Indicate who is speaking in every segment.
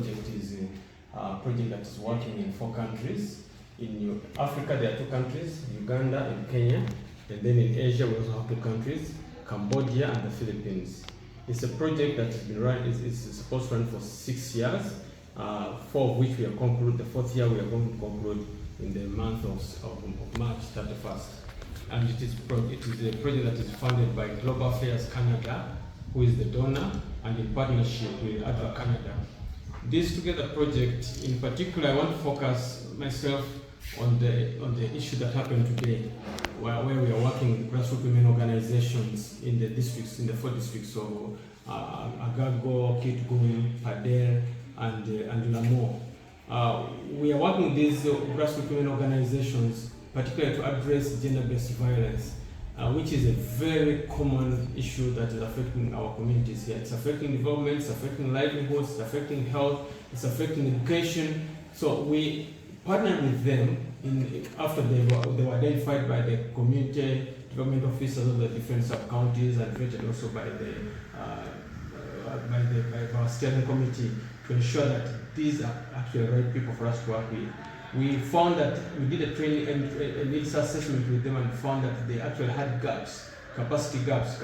Speaker 1: project is a project that is working in 4 countries. In Africa, there are 2 countries, Uganda and Kenya. And then in Asia, we also have 2 countries, Cambodia and the Philippines. It's a project that has been run, it's supposed to run for 6 years, 4 of which we are concluded. The 4th year we are going to conclude in the month of March 31st. And it is a project that is funded by Global Affairs Canada, who is the donor, and in partnership with ADRA Canada. This Together project, in particular, I want to focus myself on the issue that happened today, where we are working with grassroots women organizations in the districts, in the 4 districts of Agago, Kitgum, Padel, and Lamore. We are working with these grassroots women organizations, particularly to address gender-based violence, which is a very common issue that is affecting our communities here. It's affecting development, it's affecting livelihoods, it's affecting health, it's affecting education. So we partnered with them after they were identified by the community development officers of the different sub-counties and rated also by our steering committee to ensure that these are actually the right people for us to work with. We found that we did a training and a needs assessment with them and found that they actually had gaps, capacity gaps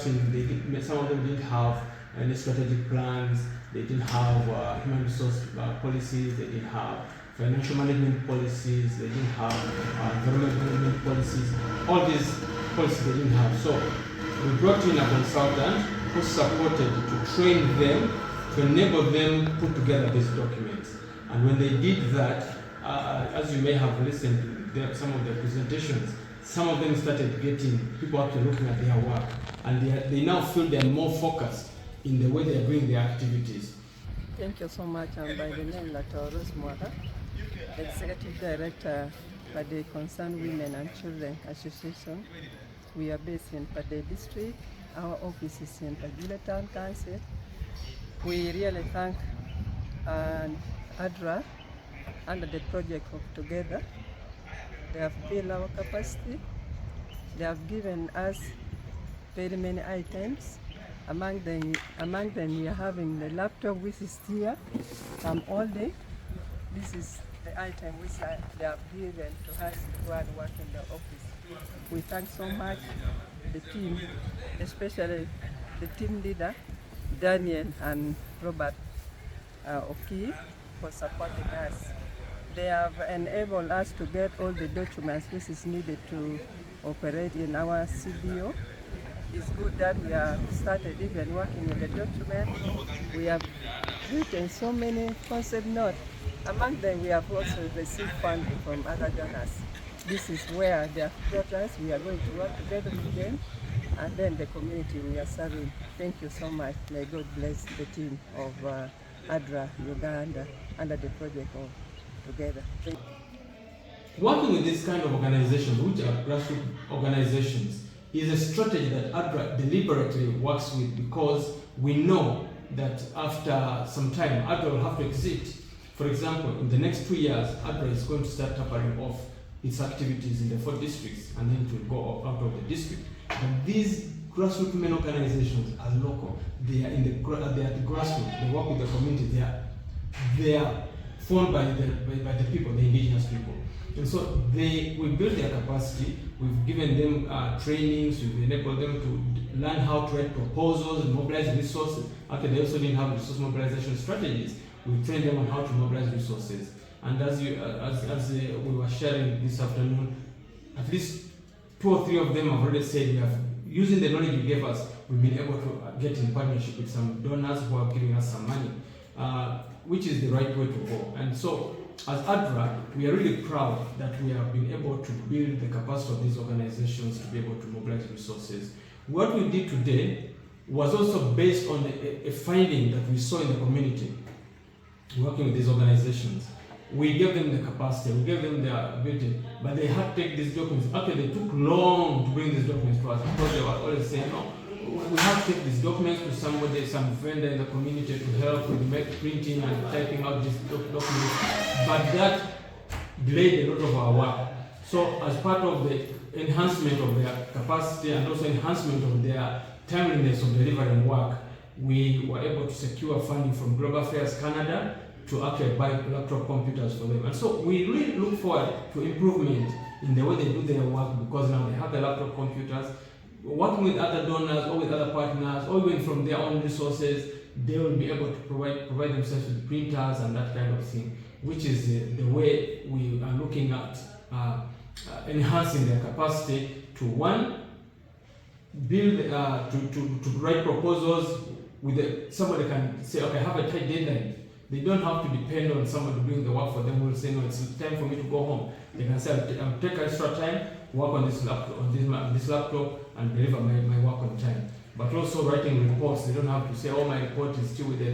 Speaker 1: in some of them didn't have any strategic plans, they didn't have human resource policies, they didn't have financial management policies, they didn't have environmental management policies. All these policies they didn't have. So we brought in a consultant who supported to train them, to enable them to put together these documents. And when they did that, as you may have listened to some of their presentations, some of them started getting people actually looking at their work, and they now feel they are more focused in the way they are doing their activities.
Speaker 2: Thank you so much. I'm by the name Dr. Rose Mwaka, Executive Director for the Concerned Women and Children Association. We are based in Padel District. Our office is in Padula Town Council. We really thank ADRA under the project of Together. They have built our capacity. They have given us very many items. Among them we are having the laptop which is here from all day. This is the item which they have given to us to go and work in the office. We thank so much the team, especially the team leader, Daniel and Robert Oki, for supporting us. They have enabled us to get all the documents which is needed to operate in our CBO. It's good that we have started even working with the document. We have written so many concept notes. Among them, we have also received funding from other donors. This is where they have brought us. We are going to work together with them, and then the community we are serving. Thank you so much. May God bless the team of ADRA Uganda under the project of Together.
Speaker 1: Working with this kind of organizations, which are grassroots organizations, is a strategy that ADRA deliberately works with, because we know that after some time, ADRA will have to exit. For example, in the next 2 years, ADRA is going to start tapering off its activities in the 4 districts, and then it will go out of the district. But these grassroots women organizations are local. They are they are at the grassroots. They work with the community. They are formed by the people, the indigenous people. And so we build their capacity. We've given them trainings. We've enabled them to learn how to write proposals and mobilize resources. After they also didn't have resource mobilization strategies, we trained them on how to mobilize resources. And as we were sharing this afternoon, at least 2 or 3 of them have already said, we have, using the knowledge you gave us, we've been able to get in partnership with some donors who are giving us some money, which is the right way to go. And so, as ADRA, we are really proud that we have been able to build the capacity of these organizations to be able to mobilize resources. What we did today was also based on a finding that we saw in the community working with these organizations. We gave them the capacity, we gave them the ability, but they had to take these documents. Actually, they took long to bring these documents to us, because they were always saying, no, we have to take these documents to somebody, some vendor in the community to help with printing and typing out these documents. But that delayed a lot of our work. So as part of the enhancement of their capacity and also enhancement of their timeliness of delivering work, we were able to secure funding from Global Affairs Canada to actually buy laptop computers for them. And so we really look forward to improvement in the way they do their work, because now they have the laptop computers. Working with other donors or with other partners, or even from their own resources, they will be able to provide themselves with printers and that kind of thing, which is the way we are looking at enhancing their capacity to, one, build to write proposals with somebody can say, okay, I have a tight deadline. They don't have to depend on somebody doing the work for them who will say, no, it's time for me to go home. They can say, I'll take extra time, work on this laptop, and deliver my work on time. But also writing reports, they don't have to say, oh, my report is still with the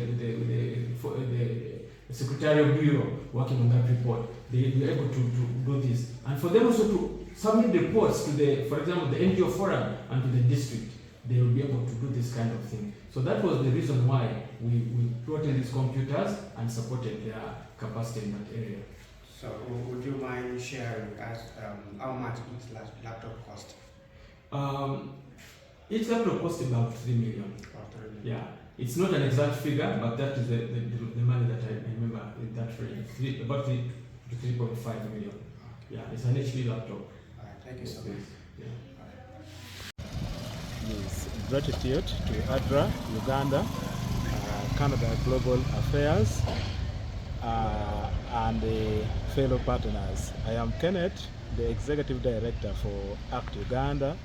Speaker 1: Secretarial Bureau working on that report. They are able to do this. And for them also to submit reports to for example, the NGO forum and to the district. They will be able to do this kind of thing. So that was the reason why we brought in these computers and supported their capacity in that area.
Speaker 3: So would you mind sharing with us how much each laptop cost?
Speaker 1: Each laptop cost about 3 million. Yeah, it's not an exact figure, but that is the money that I remember in that range, about 3 to 3.5 million. Yeah, it's an HP laptop.
Speaker 3: All right, thank you so much.
Speaker 1: Yeah.
Speaker 4: Yes, gratitude to ADRA, Uganda, Canada Global Affairs, and the fellow partners. I am Kenneth, the Executive Director for ACT Uganda,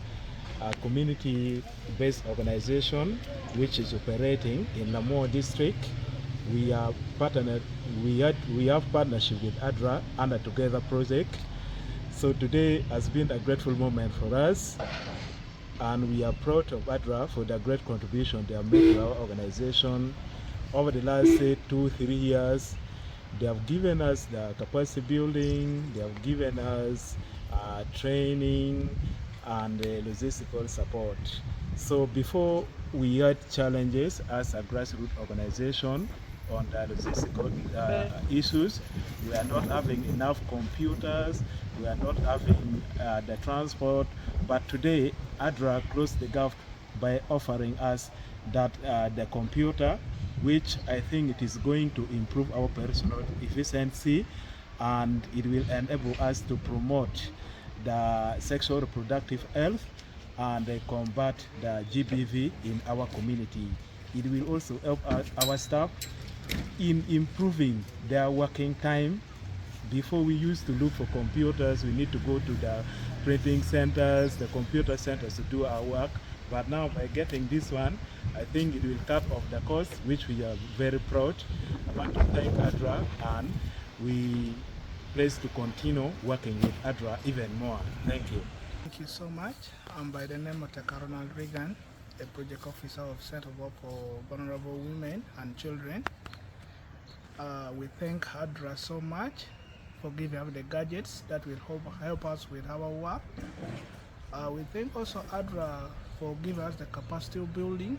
Speaker 4: a community-based organization which is operating in Lamour District. We are partnered. We have partnership with ADRA under Together project. So today has been a grateful moment for us, and we are proud of ADRA for the great contribution they have made to our organization over the last 2-3 years. They have given us the capacity building, they have given us training and logistical support. So before we had challenges as a grassroots organization on the logistical issues, we are not having enough computers, we are not having the transport, but today ADRA closed the gap by offering us that the computer, which I think it is going to improve our personal efficiency, and it will enable us to promote the sexual reproductive health and combat the GBV in our community. It will also help our staff in improving their working time. Before, we used to look for computers, we need to go to the printing centers, the computer centers to do our work. But now by getting this one, I think it will cut off the cost, which we are very proud. I want to thank ADRA, and we place to continue working with ADRA even more. Thank you.
Speaker 5: Thank you so much. I'm by the name of Ronald Reagan, the project officer of Center for Vulnerable Women and Children. We thank ADRA so much for giving us the gadgets that will help us with our work. We thank also ADRA for giving us the capacity building,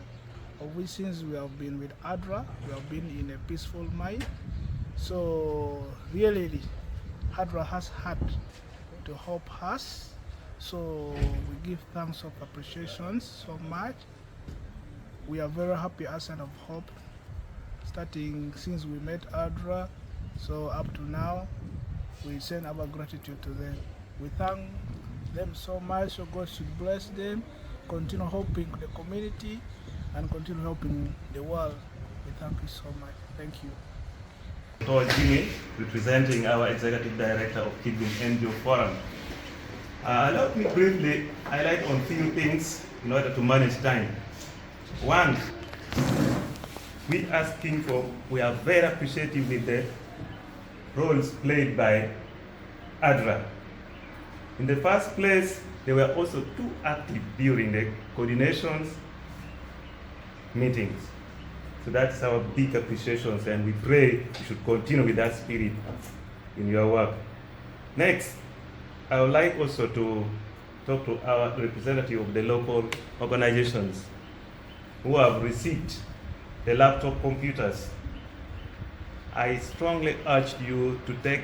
Speaker 5: of which since we have been with ADRA, we have been in a peaceful mind. So really, ADRA has had to help us. So we give thanks of appreciation so much. We are very happy as Center of Hope, starting since we met ADRA, so up to now, we send our gratitude to them. We thank them so much, so God should bless them, continue helping the community, and continue helping the world. We thank you so much. Thank you.
Speaker 6: Jimmy, representing our Executive Director of Kidwin NGO Forum. Let me briefly highlight on few things in order to manage time. One, we are very appreciative with the roles played by ADRA. In the first place, they were also too active during the coordinations meetings. So that's our big appreciations, and we pray you should continue with that spirit in your work. Next, I would like also to talk to our representative of the local organizations who have received the laptop computers. I strongly urge you to take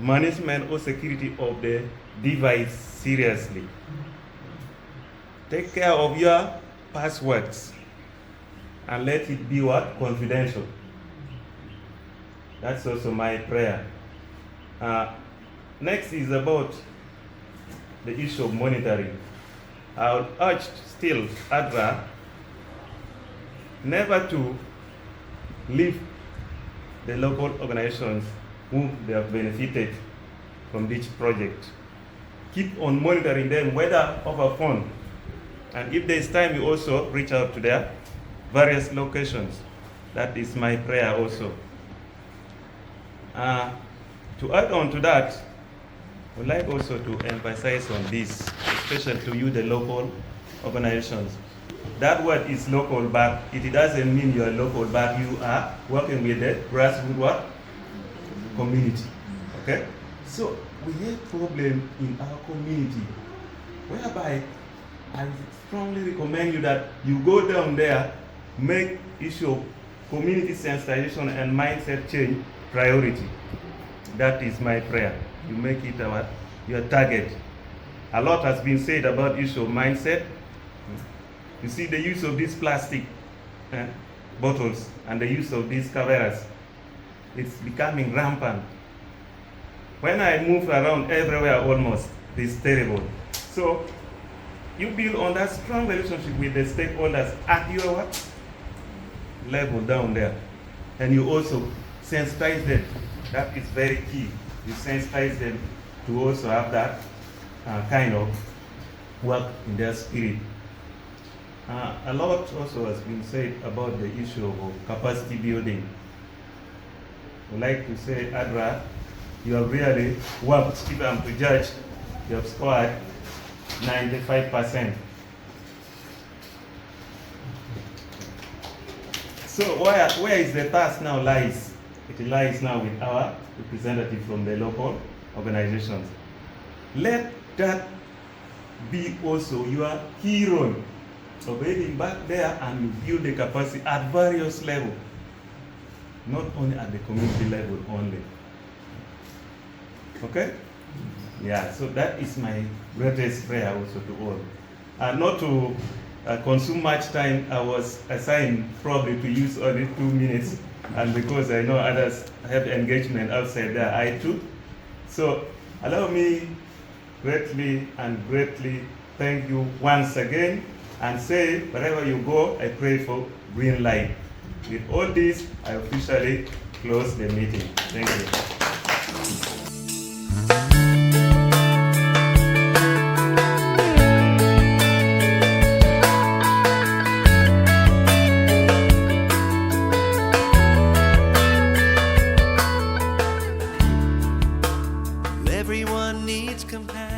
Speaker 6: management or security of the device seriously. Take care of your passwords and let it be what? Confidential. That's also my prayer. Next is about the issue of monitoring. I would urge still ADRA never to leave the local organizations whom they have benefited from this project. Keep on monitoring them, whether over phone, and if there is time, you also reach out to their various locations. That is my prayer also. To add on to that, I would like also to emphasize on this, especially to you, the local organizations. That word is local, but it doesn't mean you are local, but you are working with the grassroots what? Community. Okay? So we have problem in our community, whereby I strongly recommend you that you go down there, make issue of community sensitization and mindset change priority. That is my prayer. You make it your target. A lot has been said about issue of mindset. You see the use of these plastic bottles and the use of these cameras. It's becoming rampant. When I move around everywhere almost, it's terrible. So you build on that strong relationship with the stakeholders at your level down there. And you also sensitize them. That is very key. You sensitize them to also have that kind of work in their spirit. A lot also has been said about the issue of capacity building. I would like to say, ADRA, you have really worked. If I'm to judge, you have scored 95%. So where is the task now lies? It lies now with our representative from the local organizations. Let that be also your key role of heading back there and you build the capacity at various levels, not only at the community level only. Okay? Yeah, so that is my greatest prayer also to all. Not to consume much time, I was assigned probably to use only 2 minutes, and because I know others have engagement outside there, I too. So allow me greatly thank you once again, and say wherever you go, I pray for green light. With all this, I officially close the meeting. Thank you.
Speaker 7: Everyone needs compassion.